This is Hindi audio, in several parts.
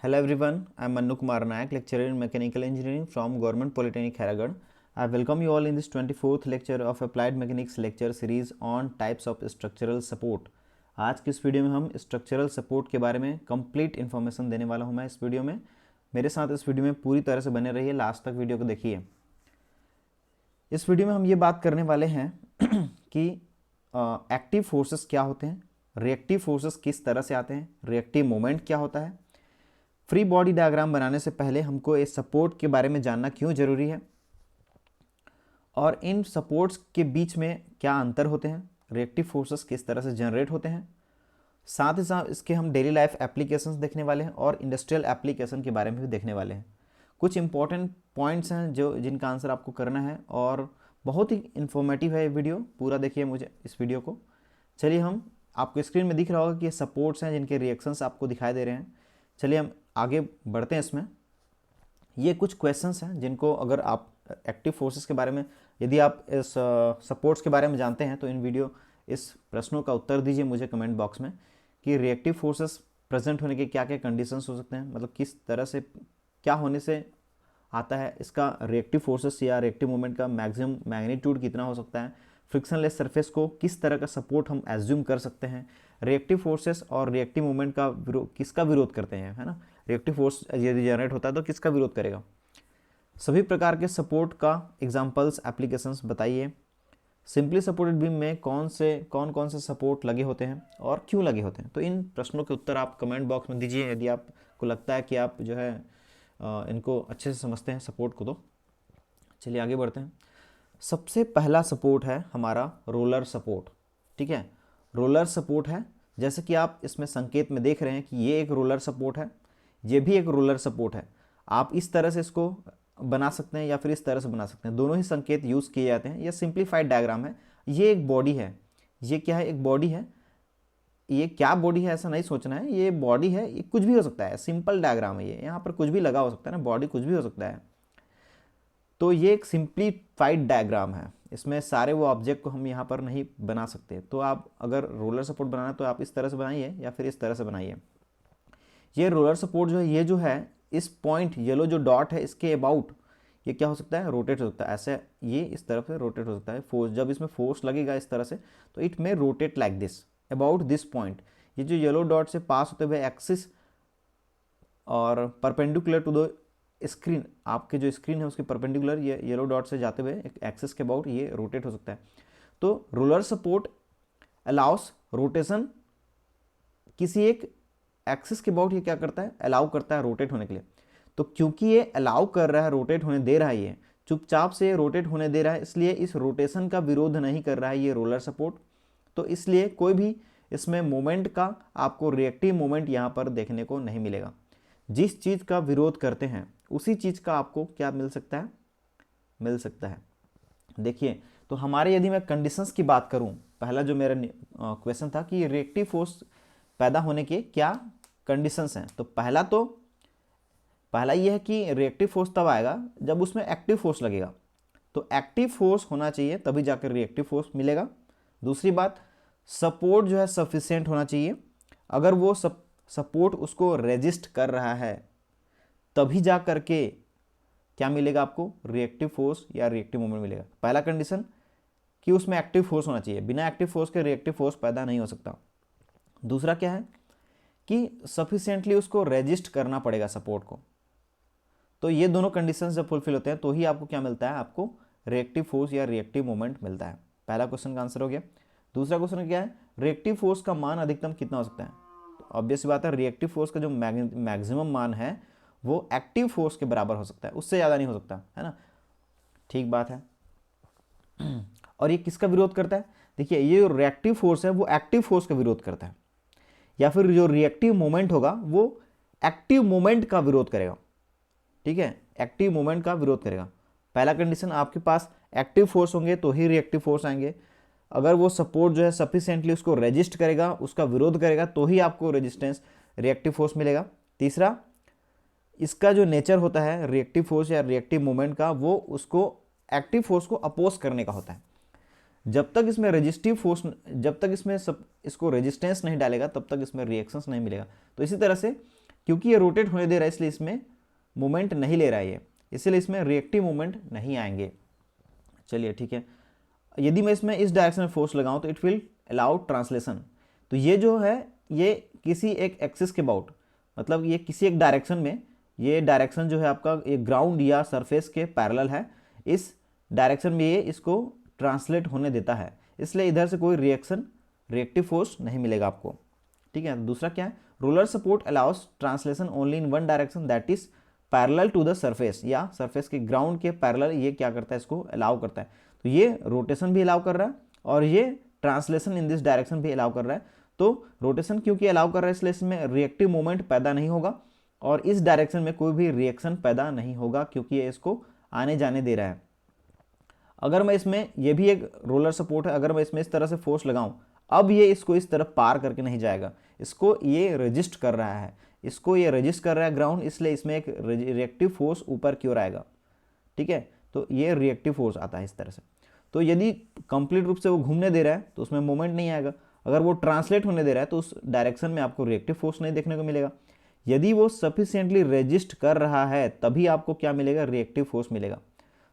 Hello everyone, I am Mannu Kumar Nayak, lecturer in Mechanical Engineering from Government Polytechnic Haragarh. I welcome you all in this 24th lecture of Applied Mechanics lecture series on types of structural support. आज की इस वीडियो में हम स्ट्रक्चरल सपोर्ट के बारे में कंप्लीट इन्फॉर्मेशन देने वाला हूं मैं इस वीडियो में। मेरे साथ इस वीडियो में पूरी तरह से बने रहिए, लास्ट तक वीडियो को देखिए। इस वीडियो में हम ये बात करने वाले हैं कि एक्टिव फोर्सेस क्या होते हैं, रिएक्टिव फोर्सेस किस तरह से आते हैं, रिएक्टिव मोमेंट क्या होता है। फ्री बॉडी डायग्राम बनाने से पहले हमको इस सपोर्ट के बारे में जानना क्यों ज़रूरी है और इन सपोर्ट्स के बीच में क्या अंतर होते हैं, रिएक्टिव फोर्सेस किस तरह से जनरेट होते हैं। साथ ही साथ इसके हम डेली लाइफ एप्लीकेशंस देखने वाले हैं और इंडस्ट्रियल एप्लीकेशन के बारे में भी देखने वाले हैं। कुछ इंपॉर्टेंट पॉइंट्स हैं जिनका आंसर आपको करना है और बहुत ही इन्फॉर्मेटिव है ये वीडियो, पूरा देखिए मुझे इस वीडियो को। चलिए, हम आपको स्क्रीन में दिख रहा होगा कि ये सपोर्ट्स हैं जिनके रिएक्शंस आपको दिखाई दे रहे हैं। चलिए हम आगे बढ़ते हैं इसमें। ये कुछ क्वेश्चंस हैं जिनको अगर आप एक्टिव फोर्सेस के बारे में, यदि आप इस सपोर्ट्स के बारे में जानते हैं तो इस प्रश्नों का उत्तर दीजिए मुझे कमेंट बॉक्स में कि रिएक्टिव फोर्सेस प्रेजेंट होने के क्या क्या कंडीशंस हो सकते हैं, मतलब किस तरह से क्या होने से आता है, इसका रिएक्टिव फोर्सेस या रिएक्टिव मोमेंट का मैक्सिमम मैग्नीट्यूड कितना हो सकता है, फ्रिक्शनलेस सरफेस को किस तरह का सपोर्ट हम एज्यूम कर सकते हैं, रिएक्टिव फोर्सेस और रिएक्टिव मोमेंट का किसका विरोध करते हैं, है ना। रिएक्टिव फोर्स यदि जनरेट होता है तो किसका विरोध करेगा। सभी प्रकार के सपोर्ट का एग्जांपल्स एप्लीकेशंस बताइए। सिंपली सपोर्टेड बीम में कौन कौन से सपोर्ट लगे होते हैं और क्यों लगे होते हैं। तो इन प्रश्नों के उत्तर आप कमेंट बॉक्स में दीजिए यदि आपको लगता है कि आप जो है इनको अच्छे से समझते हैं सपोर्ट को। तो चलिए आगे बढ़ते हैं। सबसे पहला सपोर्ट है हमारा रोलर सपोर्ट। ठीक है, रोलर सपोर्ट है, जैसे कि आप इसमें संकेत में देख रहे हैं कि ये एक रोलर सपोर्ट है, ये भी एक रोलर सपोर्ट है। आप इस तरह से इसको बना सकते हैं या फिर इस तरह से बना सकते हैं, दोनों ही संकेत यूज़ किए जाते हैं। ये सिंप्लीफाइड डायग्राम है। ये एक बॉडी है, ये क्या है, एक बॉडी है। ये क्या बॉडी है ऐसा नहीं सोचना है, ये बॉडी है, ये कुछ भी हो सकता है, सिंपल डायग्राम है ये, यहाँ पर कुछ भी लगा हो सकता है ना, बॉडी कुछ भी हो सकता है। तो ये एक सिंप्लीफाइड डायग्राम है, इसमें सारे वो ऑब्जेक्ट को हम यहाँ पर नहीं बना सकते। तो आप अगर रोलर सपोर्ट बनाना तो आप इस तरह से बनाइए या फिर इस तरह से बनाइए। ये रोलर सपोर्ट जो है, ये जो है इस पॉइंट येलो जो डॉट है इसके अबाउट ये क्या हो सकता है, रोटेट हो सकता है ऐसे, ये इस तरफ से रोटेट हो सकता है। फोर्स, जब इसमें फोर्स लगेगा इस तरह से तो इट में rotate like this about this point. ये जो येलो डॉट से पास होते हुए एक्सिस और परपेंडिकुलर टू द स्क्रीन, आपके जो स्क्रीन है उसके परपेंडिकुलर ये येलो डॉट से जाते हुए एक एक्सिस के अबाउट ये रोटेट हो सकता है। तो रोलर सपोर्ट अलाउस रोटेशन, किसी एक एक्सिस के अबाउट ये क्या करता है, अलाउ करता है रोटेट होने के लिए। तो क्योंकि ये अलाउ कर रहा है, रोटेट होने दे रहा है, ये चुपचाप से रोटेट होने दे रहा है, इसलिए इस रोटेशन का विरोध नहीं कर रहा है ये रोलर सपोर्ट। तो इसलिए कोई भी इसमें मोमेंट का आपको रिएक्टिव मोमेंट यहाँ पर देखने को नहीं मिलेगा। जिस चीज़ का विरोध करते हैं उसी चीज़ का आपको क्या मिल सकता है, मिल सकता है। देखिए, तो हमारे यदि मैं कंडीशंस की बात करूं, पहला जो मेरा क्वेश्चन था कि रिएक्टिव फोर्स पैदा होने के क्या कंडीशंस हैं। तो पहला ये है कि रिएक्टिव फोर्स तब आएगा जब उसमें एक्टिव फोर्स लगेगा। तो एक्टिव फोर्स होना चाहिए तभी जाकर रिएक्टिव फोर्स मिलेगा। दूसरी बात, सपोर्ट जो है सफिशिएंट होना चाहिए। अगर वो सपोर्ट उसको रेजिस्ट कर रहा है तभी जा करके क्या मिलेगा आपको, रिएक्टिव फोर्स या रिएक्टिव मोमेंट मिलेगा। पहला कंडीशन कि उसमें एक्टिव फोर्स होना चाहिए, बिना एक्टिव फोर्स के रिएक्टिव फोर्स पैदा नहीं हो सकता। दूसरा क्या है कि सफिशिएंटली उसको रेजिस्ट करना पड़ेगा सपोर्ट को। तो ये दोनों कंडीशंस जब फुलफिल होते हैं तो ही आपको क्या मिलता है, आपको रिएक्टिव फोर्स या रिएक्टिव मोमेंट मिलता है। पहला क्वेश्चन का आंसर हो गया। दूसरा क्वेश्चन क्या है, रिएक्टिव फोर्स का मान अधिकतम कितना हो सकता है। तो ऑब्वियस बात है, रिएक्टिव फोर्स का जो मैक्सिमम मान है वो एक्टिव फोर्स के बराबर हो सकता है, उससे ज़्यादा नहीं हो सकता, है ना। ठीक बात है। और ये किसका विरोध करता है, देखिए ये जो रिएक्टिव फोर्स है वो एक्टिव फोर्स का विरोध करता है, या फिर जो रिएक्टिव मोमेंट होगा वो एक्टिव मोमेंट का विरोध करेगा। ठीक है, एक्टिव मोमेंट का विरोध करेगा। पहला कंडीशन, आपके पास एक्टिव फोर्स होंगे तो ही रिएक्टिव फोर्स आएंगे। अगर वो सपोर्ट जो है सफिशिएंटली उसको रेजिस्ट करेगा, उसका विरोध करेगा तो ही आपको रेजिस्टेंस रिएक्टिव फोर्स मिलेगा। तीसरा, इसका जो नेचर होता है रिएक्टिव फोर्स या रिएक्टिव मोमेंट का, वो उसको एक्टिव फोर्स को अपोज करने का होता है। जब तक इसमें रेजिस्टिव फोर्स, जब तक इसमें इसको रेजिस्टेंस नहीं डालेगा तब तक इसमें रिएक्शंस नहीं मिलेगा। तो इसी तरह से क्योंकि ये रोटेट होने दे रहा है इसलिए इसमें मोमेंट नहीं ले रहा है ये, इसलिए इसमें रिएक्टिव मोमेंट नहीं आएंगे। चलिए ठीक है, यदि मैं इसमें इस डायरेक्शन में फोर्स लगाऊं तो इट विल अलाउ ट्रांसलेशन। तो ये जो है ये किसी एक एक्सिस के अबाउट, मतलब ये किसी एक डायरेक्शन में, ये डायरेक्शन जो है आपका ये ग्राउंड या सरफेस के पैरेलल है, इस डायरेक्शन में ये इसको ट्रांसलेट होने देता है, इसलिए इधर से कोई रिएक्टिव फोर्स नहीं मिलेगा आपको। ठीक है, दूसरा क्या है, roller support allows translation only in one direction that is parallel to the surface, या सरफेस के ग्राउंड के पैरेलल ये क्या करता है, इसको अलाउ करता है। तो ये रोटेशन भी अलाउ कर रहा है और ये ट्रांसलेशन इन दिस डायरेक्शन भी अलाउ कर रहा है। तो रोटेशन क्योंकि अलाउ कर रहा है इसलिए इसमें रिएक्टिव मोमेंट पैदा नहीं होगा और इस डायरेक्शन में कोई भी रिएक्शन पैदा नहीं होगा क्योंकि ये इसको आने जाने दे रहा है। अगर मैं इसमें, ये भी एक रोलर सपोर्ट है, अगर मैं इसमें इस तरह से फोर्स लगाऊं, अब ये इसको इस तरफ पार करके नहीं जाएगा, इसको ये रजिस्ट कर रहा है, इसको ये रजिस्ट कर रहा है ग्राउंड, इसलिए इसमें एक रिएक्टिव फोर्स ऊपर की ओर आएगा। ठीक है, तो ये रिएक्टिव फोर्स आता है इस तरह से। तो यदि कंप्लीट रूप से वो घूमने दे रहा है तो उसमें मोमेंट नहीं आएगा, अगर वो ट्रांसलेट होने दे रहा है तो उस डायरेक्शन में आपको रिएक्टिव फोर्स नहीं देखने को मिलेगा। यदि वो सफिशिएंटली रेजिस्ट कर रहा है तभी आपको क्या मिलेगा, रिएक्टिव फोर्स मिलेगा।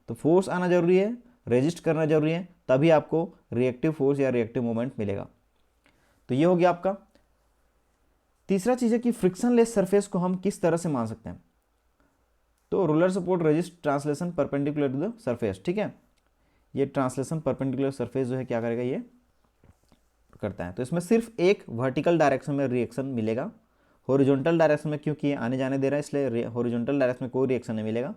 तो फोर्स आना जरूरी है, रेजिस्ट करना जरूरी है, तभी आपको रिएक्टिव फोर्स या रिएक्टिव मोमेंट मिलेगा। तो ये हो गया आपका। तीसरा चीज है कि फ्रिक्शनलेस सरफेस को हम किस तरह से मान सकते हैं। तो roller support resist translation perpendicular to the surface. ठीक है, ये ट्रांसलेशन परपेंडिकुलर सरफेस जो है क्या करेगा, ये करता है। तो इसमें सिर्फ एक वर्टिकल डायरेक्शन में रिएक्शन मिलेगा, हॉरिजॉन्टल डायरेक्शन में क्योंकि ये आने जाने दे रहा है इसलिए हॉरिजॉन्टल डायरेक्शन में कोई रिएक्शन नहीं मिलेगा,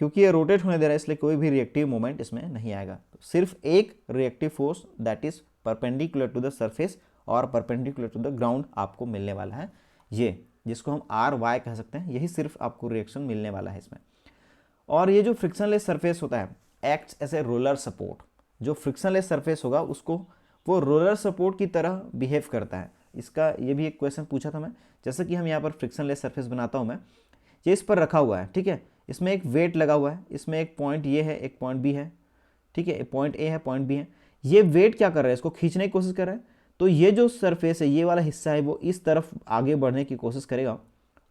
क्योंकि ये रोटेट होने दे रहा है इसलिए कोई भी रिएक्टिव मोमेंट इसमें नहीं आएगा। तो सिर्फ एक reactive force that is perpendicular to the surface और परपेंडिकुलर टू द ग्राउंड आपको मिलने वाला है, ये जिसको हम RY कह सकते हैं, यही सिर्फ आपको रिएक्शन मिलने वाला है इसमें। और ये जो फ्रिक्शनलेस सरफेस होता है acts as a roller support, जो फ्रिक्शनलेस सरफेस होगा उसको वो रोलर सपोर्ट की तरह बिहेव करता है। इसका ये भी एक क्वेश्चन पूछा था मैं, जैसे कि हम यहाँ पर फ्रिक्शनलेस सरफेस बनाता हूँ मैं, ये इस पर रखा हुआ है। ठीक है, इसमें एक वेट लगा हुआ है, इसमें एक पॉइंट ये है, एक पॉइंट बी है। ठीक है, पॉइंट ए है, पॉइंट बी है। ये वेट क्या कर रहा है, इसको खींचने की कोशिश कर रहा है। तो ये जो सरफेस है, ये वाला हिस्सा है, वो इस तरफ आगे बढ़ने की कोशिश करेगा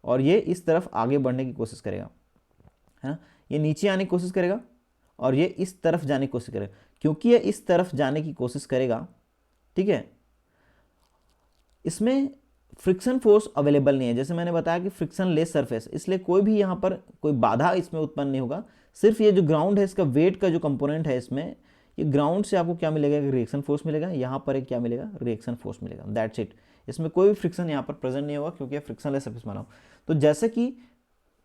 और ये इस तरफ आगे बढ़ने की कोशिश करेगा, है ना। ये नीचे आने की कोशिश करेगा और ये इस तरफ जाने की कोशिश करेगा। क्योंकि ये इस तरफ जाने की कोशिश करेगा, ठीक है, इसमें फ्रिक्शन फोर्स अवेलेबल नहीं है। जैसे मैंने बताया कि फ्रिक्शन लेस सरफेस, इसलिए कोई भी यहाँ पर कोई बाधा इसमें उत्पन्न नहीं होगा। सिर्फ ये जो ग्राउंड है, इसका वेट का जो कंपोनेंट है इसमें, ये ग्राउंड से आपको क्या मिलेगा, रिएक्शन फोर्स मिलेगा। यहाँ पर एक क्या मिलेगा, रिएक्शन फोर्स मिलेगा, दैट्स इट। इसमें कोई भी फ्रिक्शन यहाँ पर प्रेजेंट नहीं होगा क्योंकि फ्रिक्शन लेस सरफेस बना हो। तो जैसे कि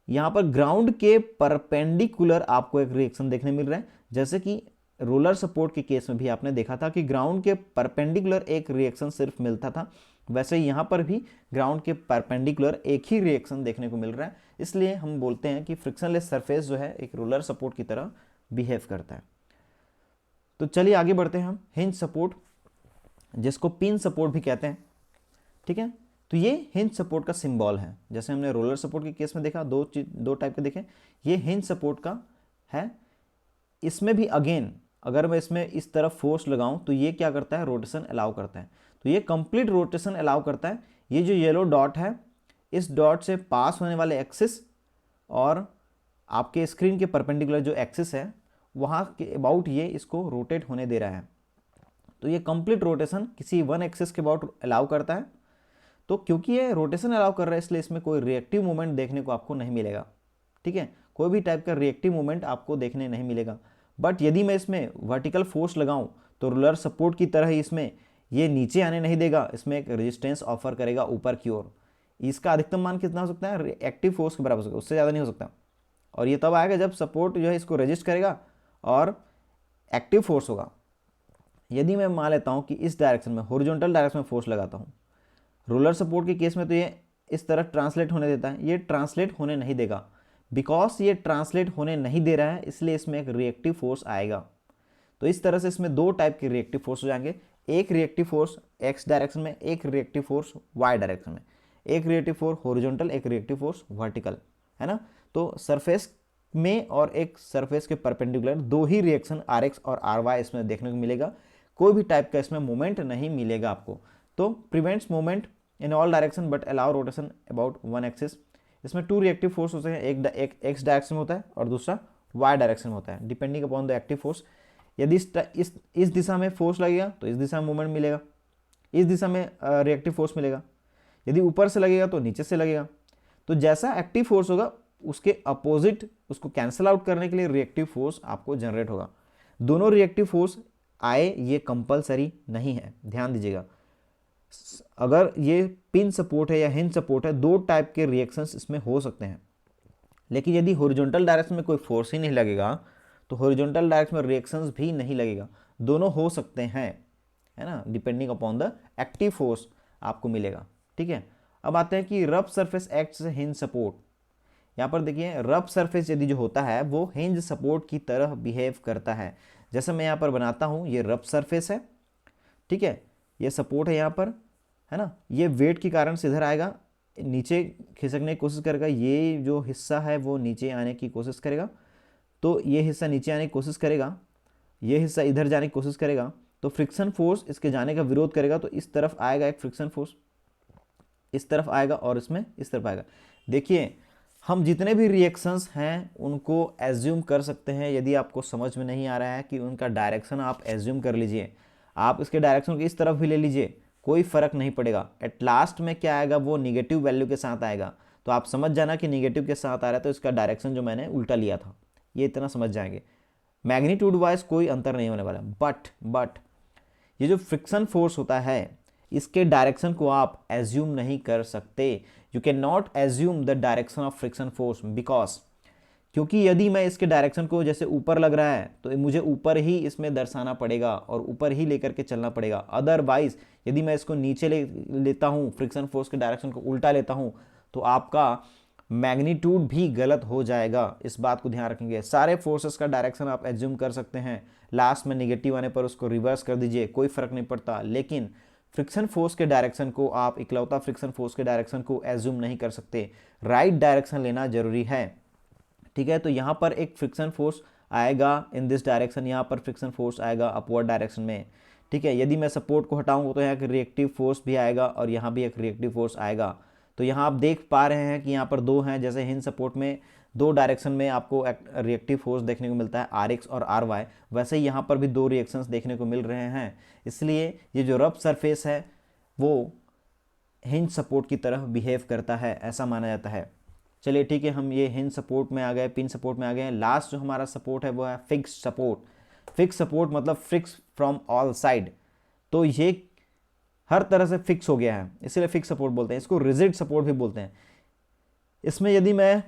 यहाँ पर ग्राउंड के परपेंडिकुलर आपको एक रिएक्शन देखने मिल रहा है, जैसे कि रोलर सपोर्ट के केस में भी आपने देखा था कि ग्राउंड के परपेंडिकुलर एक रिएक्शन सिर्फ मिलता था, वैसे यहाँ पर भी ग्राउंड के परपेंडिकुलर एक ही रिएक्शन देखने को मिल रहा है। इसलिए हम बोलते हैं कि फ्रिक्शनलेस सरफेस जो है एक रोलर सपोर्ट की तरह बिहेव करता है। तो चलिए आगे बढ़ते हैं हम। हिंज सपोर्ट, जिसको पिन सपोर्ट भी कहते हैं, ठीक है। तो ये हिंज सपोर्ट का सिंबल है। जैसे हमने रोलर सपोर्ट के केस में देखा, दो टाइप के देखे, ये हिंज सपोर्ट का है। इसमें भी अगेन अगर मैं इसमें इस तरफ फोर्स लगाऊं तो ये क्या करता है, रोटेशन अलाउ करता है। तो ये कंप्लीट रोटेशन अलाउ करता है। ये जो येलो डॉट है, इस डॉट से पास होने वाले एक्सिस और आपके स्क्रीन के परपेंडिकुलर जो एक्सिस है वहाँ के अबाउट ये इसको रोटेट होने दे रहा है। तो ये कंप्लीट रोटेशन किसी वन एक्सिस के अबाउट अलाउ करता है। तो क्योंकि ये रोटेशन अलाउ कर रहा है इसलिए इसमें कोई रिएक्टिव मूवमेंट देखने को आपको नहीं मिलेगा, ठीक है। कोई भी टाइप का रिएक्टिव मूवमेंट आपको देखने नहीं मिलेगा। बट यदि मैं इसमें वर्टिकल फोर्स लगाऊं तो रोलर सपोर्ट की तरह ही इसमें ये नीचे आने नहीं देगा, इसमें एक रेजिस्टेंस ऑफर करेगा ऊपर की ओर। इसका अधिकतम मान कितना हो सकता है, एक्टिव फोर्स के बराबर हो सकता है, उससे ज़्यादा नहीं हो सकता। और ये तब आएगा जब सपोर्ट जो है इसको रेजिस्ट करेगा और एक्टिव फोर्स होगा। यदि मैं मान लेता हूँ कि इस डायरेक्शन में, हॉरिजॉन्टल डायरेक्शन में फोर्स लगाता हूँ, रोलर सपोर्ट के केस में तो ये इस तरह ट्रांसलेट होने देता है, ये ट्रांसलेट होने नहीं देगा। बिकॉज ये ट्रांसलेट होने नहीं दे रहा है इसलिए इसमें एक रिएक्टिव फोर्स आएगा। तो इस तरह से इसमें दो टाइप के रिएक्टिव फोर्स हो जाएंगे, एक रिएक्टिव फोर्स एक्स डायरेक्शन में, एक रिएक्टिव फोर्स वाई डायरेक्शन में। एक रिएक्टिव फोर्स हॉरिजॉन्टल, एक रिएक्टिव फोर्स वर्टिकल, है ना। तो सरफेस में और एक सरफेस के परपेंडिकुलर दो ही रिएक्शन आर एक्स और आर वाई इसमें देखने को मिलेगा। कोई भी टाइप का इसमें मोमेंट नहीं मिलेगा आपको। तो prevents moment in all direction but allow rotation about one axis. इसमें 2 रिएक्टिव फोर्स होते हैं, एक एक्स डायरेक्शन में होता है और दूसरा वाई डायरेक्शन में होता है, depending upon the active force. यदि इस दिशा में फोर्स लगेगा तो इस दिशा में मूवमेंट मिलेगा, इस दिशा में रिएक्टिव फोर्स मिलेगा। यदि ऊपर से लगेगा तो नीचे से लगेगा। तो जैसा एक्टिव फोर्स होगा उसके अपोजिट उसको कैंसिल आउट करने के लिए रिएक्टिव फोर्स आपको जनरेट होगा। दोनों रिएक्टिव फोर्स आए ये कंपलसरी नहीं है, ध्यान दीजिएगा। अगर ये पिन सपोर्ट है या हिंज सपोर्ट है, 2 टाइप के रिएक्शंस इसमें हो सकते हैं। लेकिन यदि हॉरिजॉन्टल डायरेक्शन में कोई फोर्स ही नहीं लगेगा तो हॉरिजॉन्टल डायरेक्शन में रिएक्शंस भी नहीं लगेगा, दोनों हो सकते हैं, है ना, depending upon the active force आपको मिलेगा। ठीक है, अब आते हैं कि rough surface acts as hinge support. यहाँ पर देखिए रफ सरफेस यदि जो होता है वो हिंज सपोर्ट की तरह बिहेव करता है। जैसे मैं यहाँ पर बनाता हूँ, ये रफ सरफेस है, ठीक है, ये सपोर्ट है यहाँ पर, है ना, ये वेट के कारण से इधर आएगा, नीचे खिसकने की कोशिश करेगा, ये जो हिस्सा है वो नीचे आने की कोशिश करेगा, तो ये हिस्सा नीचे आने की कोशिश करेगा, ये हिस्सा इधर जाने की कोशिश करेगा, तो फ्रिक्शन फोर्स इसके जाने का विरोध करेगा, तो इस तरफ आएगा एक फ्रिक्शन फोर्स, इस तरफ आएगा और इसमें इस तरफ आएगा। देखिए हम जितने भी रिएक्शंस हैं उनको एज्यूम कर सकते हैं। यदि आपको समझ में नहीं आ रहा है कि उनका डायरेक्शन आप एज्यूम कर लीजिए, आप इसके डायरेक्शन को इस तरफ भी ले लीजिए, कोई फर्क नहीं पड़ेगा। एट लास्ट में क्या आएगा, वो निगेटिव वैल्यू के साथ आएगा। तो आप समझ जाना कि निगेटिव के साथ आ रहा है तो इसका डायरेक्शन जो मैंने उल्टा लिया था, ये इतना समझ जाएंगे। मैग्नीट्यूड वाइज कोई अंतर नहीं होने वाला। बट ये जो फ्रिक्शन फोर्स होता है इसके डायरेक्शन को आप एज्यूम नहीं कर सकते। You can not assume the direction of friction force because, क्योंकि यदि मैं इसके डायरेक्शन को जैसे ऊपर लग रहा है तो मुझे ऊपर ही इसमें दर्शाना पड़ेगा और ऊपर ही लेकर के चलना पड़ेगा। अदरवाइज यदि मैं इसको नीचे लेता हूँ, फ्रिक्शन फोर्स के डायरेक्शन को उल्टा लेता हूँ, तो आपका मैग्नीट्यूड भी गलत हो जाएगा। इस बात को ध्यान रखेंगे। सारे फोर्सेस का डायरेक्शन आप एज्यूम कर सकते हैं, लास्ट में निगेटिव आने पर उसको रिवर्स कर दीजिए, कोई फर्क नहीं पड़ता। लेकिन फ्रिक्शन फोर्स के डायरेक्शन को आप इकलौता फ्रिक्शन फोर्स के डायरेक्शन को एज्यूम नहीं कर सकते, राइट डायरेक्शन लेना जरूरी है। ठीक है, तो यहाँ पर एक फ्रिक्शन फोर्स आएगा इन दिस डायरेक्शन, यहाँ पर फ्रिक्शन फोर्स आएगा अपवर्ड डायरेक्शन में। ठीक है, यदि मैं सपोर्ट को हटाऊंगा तो यहाँ एक रिएक्टिव फोर्स भी आएगा और यहाँ भी एक रिएक्टिव फोर्स आएगा। तो यहाँ आप देख पा रहे हैं कि यहाँ पर 2 हैं, जैसे हिंज सपोर्ट में 2 डायरेक्शन में आपको रिएक्टिव फोर्स देखने को मिलता है RX और RY, वैसे ही यहाँ पर भी 2 रिएक्शंस देखने को मिल रहे हैं। इसलिए ये जो रफ सरफेस है वो हिंज सपोर्ट की तरह बिहेव करता है, ऐसा माना जाता है। चलिए ठीक है, हम ये हिंज सपोर्ट में आ गए, पिन सपोर्ट में आ गए। लास्ट जो हमारा सपोर्ट है वो है फिक्स सपोर्ट। फिक्स सपोर्ट मतलब फिक्स फ्रॉम ऑल साइड, तो ये हर तरह से फिक्स हो गया है, इसलिए फिक्स सपोर्ट बोलते हैं। इसको रिजिड सपोर्ट भी बोलते हैं। इसमें यदि मैं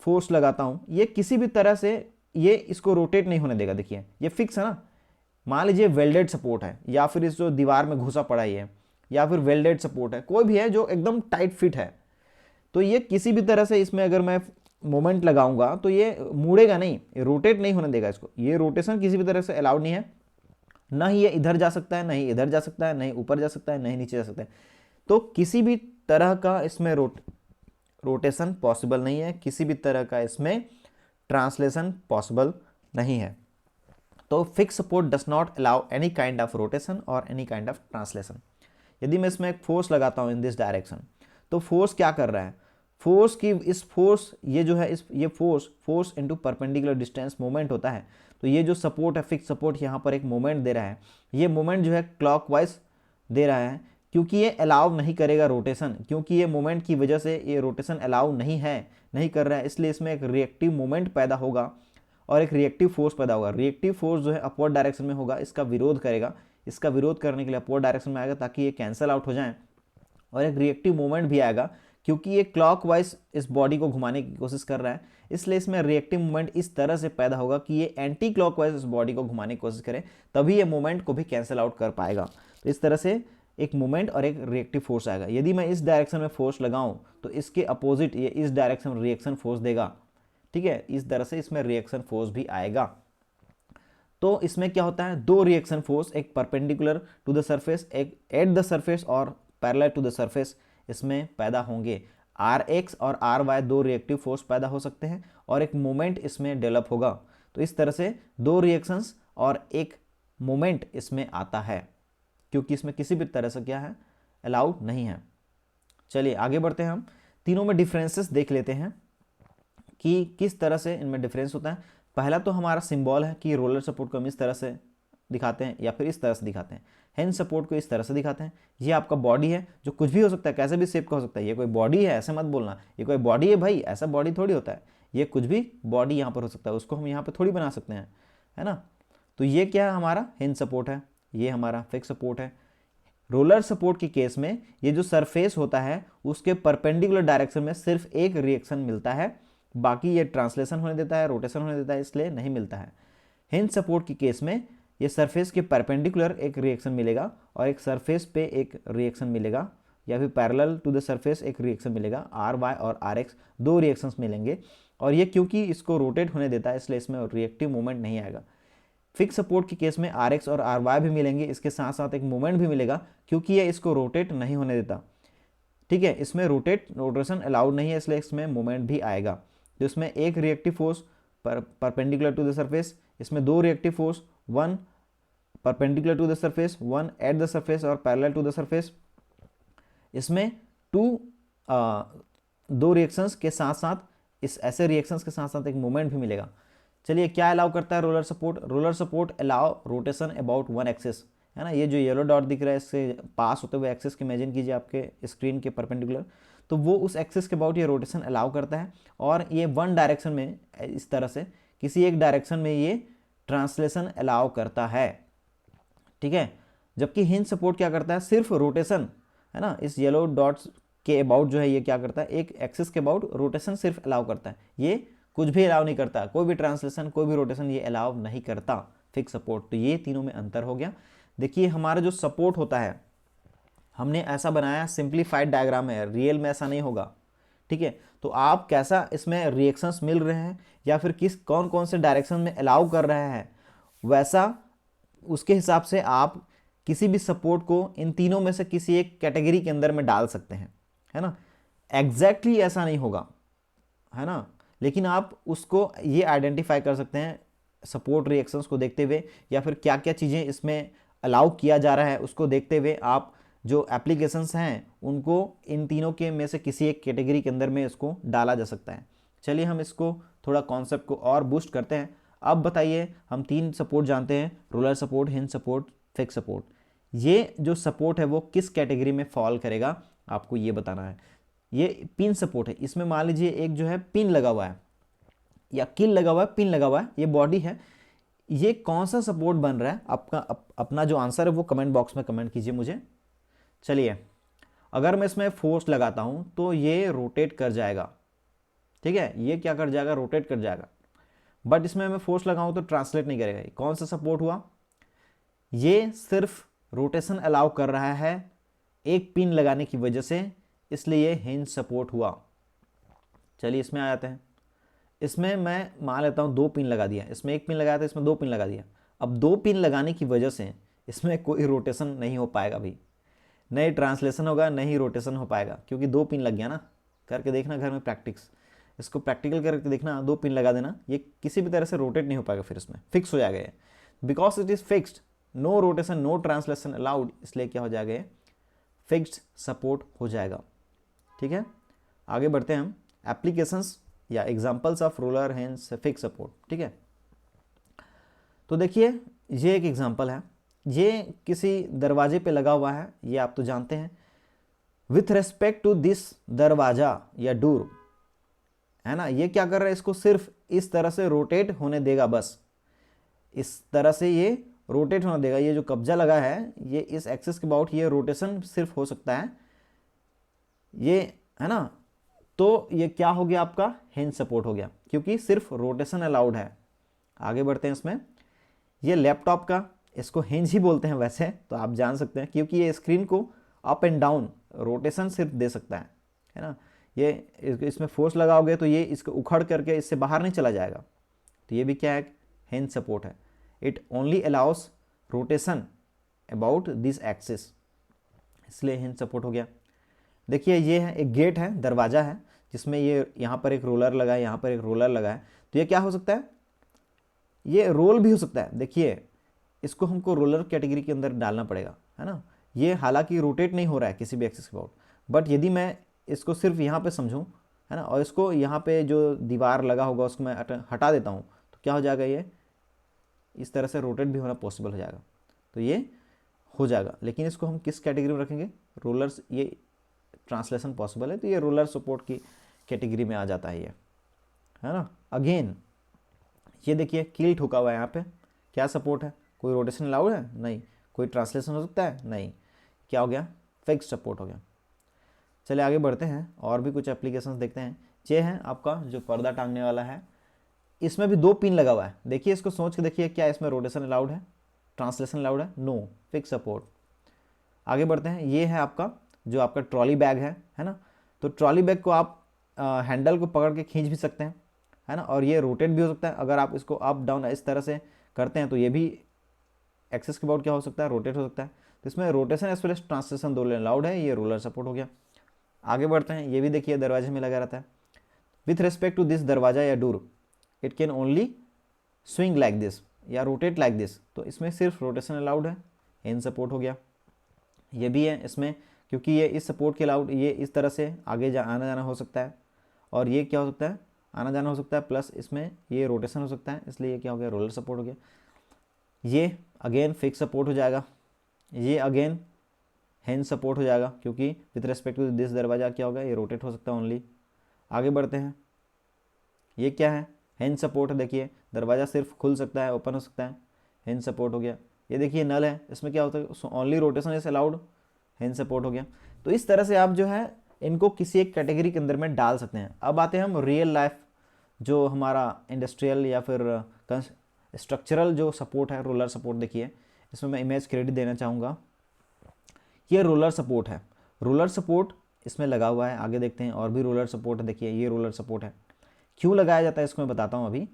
फोर्स लगाता हूँ, ये किसी भी तरह से ये इसको रोटेट नहीं होने देगा। देखिए ये फिक्स है ना, मान लीजिए वेल्डेड सपोर्ट है या फिर इस जो दीवार में घुसा पड़ा ही है, या फिर वेल्डेड सपोर्ट है, कोई भी है जो एकदम टाइट फिट है, तो ये किसी भी तरह से इसमें अगर मैं मोमेंट लगाऊंगा तो ये मुड़ेगा नहीं, रोटेट नहीं होने देगा इसको। ये रोटेशन किसी भी तरह से अलाउड नहीं है, ना ही ये इधर जा सकता है, नहीं इधर जा सकता है, नहीं ऊपर जा सकता है, नहीं नीचे जा सकता है। तो किसी भी तरह का इसमें रोटेशन पॉसिबल नहीं है, किसी भी तरह का इसमें ट्रांसलेशन पॉसिबल नहीं है। तो fix support does not allow any kind of rotation और एनी काइंड ऑफ ट्रांसलेशन। यदि मैं इसमें एक फोर्स लगाता हूँ इन दिस डायरेक्शन, तो फोर्स क्या कर रहा है, फोर्स की इस फोर्स ये जो है ये force into perpendicular distance moment होता है। तो ये जो सपोर्ट है फिक्स सपोर्ट, यहाँ पर एक मोमेंट दे रहा है। ये मोमेंट जो है क्लॉकवाइज दे रहा है, क्योंकि ये अलाउ नहीं करेगा रोटेशन, क्योंकि ये मोमेंट की वजह से ये रोटेशन अलाउ नहीं कर रहा है, इसलिए इसमें एक रिएक्टिव मोमेंट पैदा होगा और एक रिएक्टिव फोर्स पैदा होगा। रिएक्टिव फोर्स जो है अपवर्ड डायरेक्शन में होगा, इसका विरोध करेगा, इसका विरोध करने के लिए अपवर्ड डायरेक्शन में आएगा ताकि ये कैंसिल आउट हो जाए। और एक रिएक्टिव मोमेंट भी आएगा क्योंकि ये क्लॉकवाइज इस बॉडी को घुमाने की कोशिश कर रहा है, इसलिए इसमें रिएक्टिव मोमेंट इस तरह से पैदा होगा कि ये एंटी क्लॉकवाइज इस बॉडी को घुमाने की कोशिश करे, तभी ये मोमेंट को भी कैंसिल आउट कर पाएगा। तो इस तरह से एक मोमेंट और एक रिएक्टिव फोर्स आएगा। यदि मैं इस डायरेक्शन में फोर्स लगाऊं तो इसके अपोजिट ये इस डायरेक्शन में रिएक्शन फोर्स देगा। ठीक है, इस तरह से इसमें रिएक्शन फोर्स भी आएगा। तो इसमें क्या होता है, 2 रिएक्शन फोर्स, एक परपेंडिकुलर टू द सरफेस, एक एट द सरफेस और पैरेलल टू द सरफेस इसमें पैदा होंगे। RX और RY 2 रिएक्टिव फोर्स पैदा हो सकते हैं और एक मोमेंट इसमें डेवलप होगा। तो इस तरह से 2 रिएक्शंस और एक मोमेंट इसमें आता है, क्योंकि इसमें किसी भी तरह से क्या है, अलाउड नहीं है। चलिए आगे बढ़ते हैं हम। तीनों में डिफरेंसेस देख लेते हैं कि किस तरह से इनमें डिफरेंस होता है। पहला तो हमारा सिंबल है कि रोलर सपोर्ट को हम इस तरह से दिखाते हैं या फिर इस तरह से दिखाते हैं, हिंज सपोर्ट को इस तरह से दिखाते हैं। ये आपका बॉडी है जो कुछ भी हो सकता है, कैसे भी शेप का हो सकता है। ये कोई बॉडी है ऐसे मत बोलना, ये कोई बॉडी है भाई, ऐसा बॉडी थोड़ी होता है। ये कुछ भी बॉडी यहाँ पर हो सकता है, उसको हम यहाँ पर थोड़ी बना सकते हैं, है ना। तो ये क्या है, हमारा हिंज सपोर्ट है, ये हमारा फिक्स सपोर्ट है। रोलर सपोर्ट के केस में ये जो सरफेस होता है उसके परपेंडिकुलर डायरेक्शन में सिर्फ एक रिएक्शन मिलता है, बाकी ये ट्रांसलेशन होने देता है, रोटेशन होने देता है, इसलिए नहीं मिलता है। हिंज सपोर्ट के केस में ये सरफेस के परपेंडिकुलर एक रिएक्शन मिलेगा और एक सरफेस पे एक रिएक्शन मिलेगा, या फिर पैरेलल टू द सरफेस एक रिएक्शन मिलेगा, आर वाई और आर एक्स दो रिएक्शंस मिलेंगे। और ये क्योंकि इसको रोटेट होने देता है इसलिए इसमें रिएक्टिव मूवमेंट नहीं आएगा। फिक्स सपोर्ट के केस में आर एक्स और आर वाई भी मिलेंगे, इसके साथ साथ एक मूवमेंट भी मिलेगा क्योंकि ये इसको रोटेट नहीं होने देता। ठीक है, इसमें रोटेशन अलाउड नहीं है इसलिए इसमें मूवमेंट भी आएगा। तो इसमें एक reactive force perpendicular to the surface, इसमें दो reactive force, one perpendicular to the surface, one at the surface और पैरेलल टू द सरफेस। इसमें दो रिएक्शंस के साथ साथ इस ऐसे रिएक्शंस के साथ साथ एक मूवमेंट भी मिलेगा। चलिए, क्या अलाउ करता है roller support? Roller support allow rotation about one axis, है ना। ये जो येलो डॉट दिख रहा है इससे पास होते हुए एक्सिस की इमेजिन कीजिए आपके स्क्रीन के परपेंडिकुलर, तो वो उस एक्सिस के अबाउट ये रोटेशन अलाउ करता है। और ये वन डायरेक्शन में, इस तरह से किसी एक डायरेक्शन में ये ट्रांसलेशन अलाउ करता है। ठीक है, जबकि हिंज सपोर्ट क्या करता है, सिर्फ रोटेशन, है ना। इस येलो डॉट्स के अबाउट जो है ये क्या करता है, एक एक्सिस के अबाउट रोटेशन सिर्फ अलाउ करता है, ये कुछ भी अलाउ नहीं करता, कोई भी ट्रांसलेशन कोई भी रोटेशन ये अलाउ नहीं करता फिक्स सपोर्ट। तो ये तीनों में अंतर हो गया। देखिए, हमारा जो सपोर्ट होता है हमने ऐसा बनाया, सिंप्लीफाइड डायग्राम है, रियल में ऐसा नहीं होगा। ठीक है, तो आप कैसा इसमें रिएक्शंस मिल रहे हैं या फिर कौन कौन से डायरेक्शन में अलाउ कर रहे हैं, वैसा उसके हिसाब से आप किसी भी सपोर्ट को इन तीनों में से किसी एक कैटेगरी के अंदर में डाल सकते हैं, है ना। एग्जैक्टली ऐसा नहीं होगा, है ना, लेकिन आप उसको ये आइडेंटिफाई कर सकते हैं सपोर्ट रिएक्शंस को देखते हुए, या फिर क्या क्या चीज़ें इसमें अलाउ किया जा रहा है उसको देखते हुए आप जो एप्लीकेशंस हैं उनको इन तीनों के में से किसी एक कैटेगरी के अंदर में इसको डाला जा सकता है। चलिए, हम इसको थोड़ा कॉन्सेप्ट को और बूस्ट करते हैं। अब बताइए, हम तीन सपोर्ट जानते हैं, roller support, hinge support, fix support. ये जो सपोर्ट है वो किस कैटेगरी में फॉल करेगा आपको ये बताना है। ये पिन सपोर्ट है, इसमें मान लीजिए एक जो है पिन लगा हुआ है या किल लगा हुआ है, पिन लगा हुआ है, ये बॉडी है, ये कौन सा सपोर्ट बन रहा है आपका? अपना जो आंसर है वो कमेंट बॉक्स में कमेंट कीजिए मुझे। चलिए, अगर मैं इसमें फोर्स लगाता हूं तो ये रोटेट कर जाएगा। ठीक है, ये क्या कर जाएगा, रोटेट कर जाएगा। बट इसमें मैं फोर्स लगाऊं तो ट्रांसलेट नहीं करेगा। कौन सा सपोर्ट हुआ? ये सिर्फ रोटेशन अलाउ कर रहा है एक पिन लगाने की वजह से, इसलिए ये हिंज सपोर्ट हुआ। चलिए, इसमें आ जाते हैं। इसमें मैं मान लेता हूँ दो पिन लगा दिया, इसमें एक पिन लगाया था, इसमें दो पिन लगा दिया। अब दो पिन लगाने की वजह से इसमें कोई रोटेशन नहीं हो पाएगा भाई, नहीं ट्रांसलेशन होगा, नहीं रोटेशन हो पाएगा, क्योंकि दो पिन लग गया ना। करके देखना घर में प्रैक्टिस, इसको प्रैक्टिकल करके देखना, दो पिन लगा देना, ये किसी भी तरह से रोटेट नहीं हो पाएगा, फिर इसमें फिक्स हो जाएगा ये। Because it is fixed, no rotation no translation allowed, इसलिए क्या हो जाएगा, फिक्स्ड सपोर्ट हो जाएगा। ठीक है, आगे बढ़ते हैं हम। एप्लीकेशंस या examples of roller, hinge, fix support. ठीक है, तो देखिए, ये एक एग्जांपल है, ये किसी दरवाजे पे लगा हुआ है, ये आप तो जानते हैं। विथ रेस्पेक्ट टू दिस दरवाजा या डोर, है ना, ये क्या कर रहा है, इसको सिर्फ इस तरह से रोटेट होने देगा, बस इस तरह से ये रोटेट होने देगा। ये जो कब्जा लगा है ये इस एक्सिस के अबाउट ये रोटेशन सिर्फ हो सकता है, ये, है ना। तो ये क्या हो गया, आपका हिंज सपोर्ट हो गया, क्योंकि सिर्फ रोटेशन अलाउड है। आगे बढ़ते हैं इसमें। ये लैपटॉप का, इसको हिंज ही बोलते हैं वैसे तो आप जान सकते हैं, क्योंकि ये स्क्रीन को अप एंड डाउन रोटेशन सिर्फ दे सकता है ना। ये इसमें फोर्स लगाओगे तो ये इसको उखड़ करके इससे बाहर नहीं चला जाएगा, तो ये भी क्या है, हिंज सपोर्ट है। It only allow us rotation about this axis, इसलिए हिंज सपोर्ट हो गया। देखिए, ये है एक गेट है, दरवाजा है, जिसमें ये यहाँ पर एक रोलर लगा है, यहाँ पर एक रोलर लगा है, तो ये क्या हो सकता है, ये रोल भी हो सकता है। देखिए, इसको हमको रोलर कैटेगरी के अंदर डालना पड़ेगा, है ना। ये हालांकि रोटेट नहीं हो रहा है किसी भी एक्सिस के अबाउट, बट यदि मैं इसको सिर्फ यहाँ पे समझूँ, है ना, और इसको यहाँ पे जो दीवार लगा होगा उसको मैं हटा देता हूँ, तो क्या हो जाएगा, ये इस तरह से रोटेट भी होना पॉसिबल हो जाएगा। तो ये हो जाएगा, लेकिन इसको हम किस कैटेगरी में रखेंगे, रोलर्स, ये ट्रांसलेशन पॉसिबल है तो ये रोलर सपोर्ट की कैटेगरी में आ जाता है ये, है ना। अगेन ये देखिए कील ठुका हुआ है, यहाँ पे क्या सपोर्ट है, कोई रोटेशन अलाउड है नहीं, कोई ट्रांसलेशन हो सकता है नहीं, क्या हो गया, फिक्स सपोर्ट हो गया। चलिए आगे बढ़ते हैं और भी कुछ एप्लीकेशंस देखते हैं। ये है आपका जो पर्दा टांगने वाला है, इसमें भी 2 पिन लगा हुआ है। देखिए इसको सोच के देखिए, क्या इसमें रोटेशन अलाउड है, ट्रांसलेशन अलाउड है, नो, फिक्स सपोर्ट। आगे बढ़ते हैं, ये है आपका जो आपका ट्रॉली बैग है ना। तो ट्रॉली बैग को आप हैंडल को पकड़ के खींच भी सकते हैं, है ना, और ये रोटेट भी हो सकता है। अगर आप इसको अप डाउन इस तरह से करते हैं तो ये भी एक्सेस के अबाउट क्या हो सकता है, रोटेट हो सकता है। तो इसमें rotation as well as translation दोनों अलाउड है, ये रोलर सपोर्ट हो गया। आगे बढ़ते हैं, ये भी देखिए दरवाजे में लगा रहता है। विथ रिस्पेक्ट टू दिस दरवाजा या door it can only swing like this या रोटेट लाइक दिस, तो इसमें सिर्फ रोटेशन अलाउड है, हैंड सपोर्ट हो गया। ये भी है इसमें, क्योंकि ये इस सपोर्ट के अलाउड, ये इस तरह से आगे आना जाना हो सकता है, और ये क्या हो सकता है, आना जाना हो सकता है, प्लस इसमें ये रोटेशन हो सकता है, इसलिए ये क्या हो गया, रोलर सपोर्ट हो गया। ये अगेन फिक्स सपोर्ट हो जाएगा, ये अगेन हैंड सपोर्ट हो जाएगा, क्योंकि विथ रिस्पेक्ट टू दिस दरवाजा क्या होगा, ये रोटेट हो सकता है ओनली। आगे बढ़ते हैं, ये क्या है, हैंड सपोर्ट है। देखिए दरवाज़ा सिर्फ खुल सकता है, ओपन हो सकता है, हैंड सपोर्ट हो गया। ये देखिए नल है, इसमें क्या होता है, only rotation is allowed, hand support हो गया। तो इस तरह से आप जो है इनको किसी एक कैटेगरी के अंदर में डाल सकते हैं। अब आते हैं हम रियल लाइफ, जो हमारा इंडस्ट्रियल या फिर स्ट्रक्चरल जो सपोर्ट है, रोलर सपोर्ट। देखिए इसमें मैं इमेज क्रेडिट देना चाहूँगा, ये रोलर सपोर्ट है, रोलर सपोर्ट इसमें लगा हुआ है। आगे देखते हैं और भी रोलर सपोर्ट है, देखिए ये रोलर सपोर्ट है। क्यों लगाया जाता है इसको मैं बताता हूँ अभी,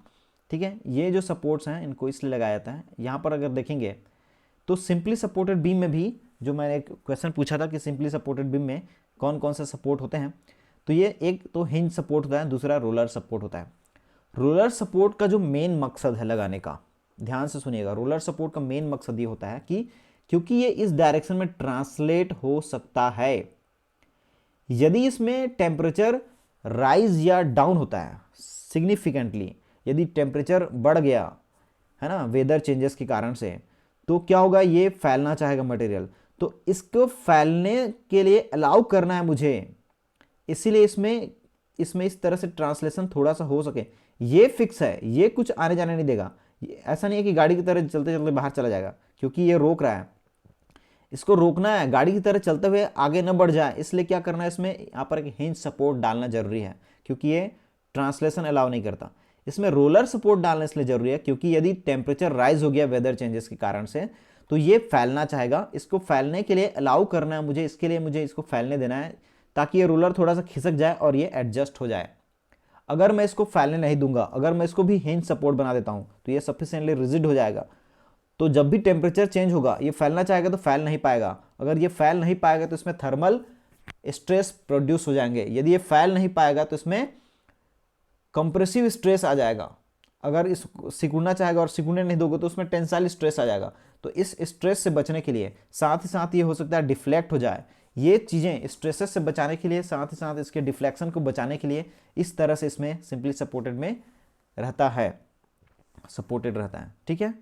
ठीक है। ये जो सपोर्ट्स हैं इनको इसलिए लगाया जाता है। यहाँ पर अगर देखेंगे तो सिंपली सपोर्टेड बीम में भी, जो मैंने एक क्वेश्चन पूछा था कि सिंपली सपोर्टेड बीम में कौन कौन से सपोर्ट होते हैं, तो ये एक तो हिंज सपोर्ट होता है, दूसरा रोलर सपोर्ट होता है। रोलर सपोर्ट का जो मेन मकसद है लगाने का, ध्यान से सुनिएगा, रोलर सपोर्ट का मेन मकसद ये होता है कि क्योंकि ये इस डायरेक्शन में ट्रांसलेट हो सकता है, यदि इसमें टेम्परेचर राइज या डाउन होता है सिग्निफिकेंटली, यदि टेम्परेचर बढ़ गया है ना वेदर चेंजेस के कारण से, तो क्या होगा, ये फैलना चाहेगा मटेरियल, तो इसको फैलने के लिए अलाउ करना है मुझे, इसीलिए इसमें इस तरह से ट्रांसलेशन थोड़ा सा हो सके। ये फिक्स है, ये कुछ आने जाने नहीं देगा, ऐसा नहीं है कि गाड़ी की तरह चलते चलते बाहर चला जाएगा, क्योंकि ये रोक रहा है, इसको रोकना है, गाड़ी की तरह चलते हुए आगे न बढ़ जाए, इसलिए क्या करना है, इसमें यहाँ पर एक हिंज सपोर्ट डालना जरूरी है, क्योंकि ये ट्रांसलेशन अलाउ नहीं करता। इसमें रोलर सपोर्ट डालना इसलिए जरूरी है क्योंकि यदि टेम्परेचर राइज हो गया वेदर चेंजेस के कारण से, तो ये फैलना चाहेगा, इसको फैलने के लिए अलाउ करना है मुझे, इसके लिए मुझे इसको फैलने देना है, ताकि ये रोलर थोड़ा सा खिसक जाए और ये एडजस्ट हो जाए। अगर मैं इसको फैलने नहीं दूंगा, अगर मैं इसको भी हिंज सपोर्ट बना देता हूं, तो ये सफिशिएंटली रिजिड हो जाएगा, तो जब भी टेम्परेचर चेंज होगा ये फैलना चाहेगा तो फैल नहीं पाएगा। अगर ये फैल नहीं पाएगा तो इसमें थर्मल स्ट्रेस प्रोड्यूस हो जाएंगे, यदि ये फैल नहीं पाएगा तो इसमें कंप्रेसिव स्ट्रेस आ जाएगा, अगर इस सिकुड़ना चाहेगा और सिकुड़ने नहीं दोगे तो उसमें टेंसाइल स्ट्रेस आ जाएगा। तो इस स्ट्रेस से बचने के लिए, साथ ही साथ ये हो सकता है डिफ्लेक्ट हो जाए, ये चीज़ें स्ट्रेसेस से बचाने के लिए, साथ ही साथ इसके डिफ्लेक्शन को बचाने के लिए इस तरह से इसमें सिंपली सपोर्टेड में रहता है, सपोर्टेड रहता है, ठीक है।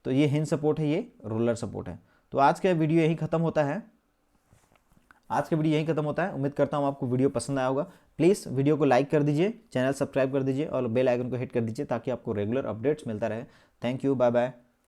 तो ये हिंज सपोर्ट है, ये रोलर सपोर्ट है। तो आज का वीडियो यही खत्म होता है, उम्मीद करता हूँ आपको वीडियो पसंद आया होगा। प्लीज़ वीडियो को लाइक कर दीजिए, चैनल सब्सक्राइब कर दीजिए और बेल आइकन को हिट कर दीजिए, ताकि आपको रेगुलर अपडेट्स मिलता रहे। Thank you, bye bye.